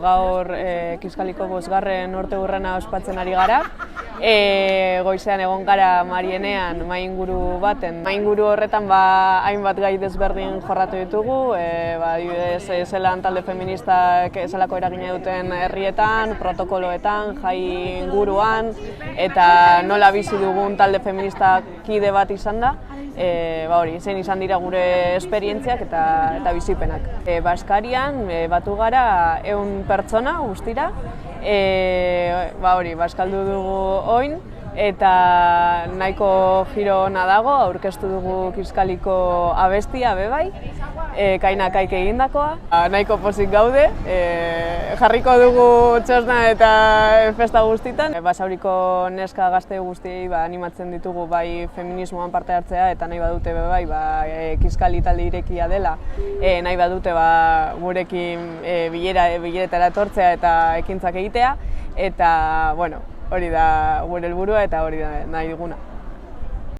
Gaur Kiskaliko 5. urteurrena ospatzen ari gara. Goizean egon gara Marienean mainguru baten. Mainguru horretan hainbat gai desberdin jorratu ditugu. Adibidez, zelan talde feministak zelako eragina duten herrietan, protokoloetan, jai inguruan, eta nola bizi dugun talde feminista kide bat izan da. Zein izan dira gure esperientziak eta bizipenak. Baskarian batu gara 100 pertsona guztira, baskaldu dugu oin, eta nahiko giro ona dago, aurkeztu dugu Kiskaliko abestia bebai, kainakaik egindakoa. Nahiko pozik gaude, jarriko dugu txosna eta festa guztitan. Basauriko neska gazte guztiei animatzen ditugu bai feminismoan parte hartzea eta nahi badute bebai Kiskali talde irekia dela, nahi badute gurekin bileretara etortzea eta ekintzak egitea, eta hori da gure helburua eta hori da nahi duguna.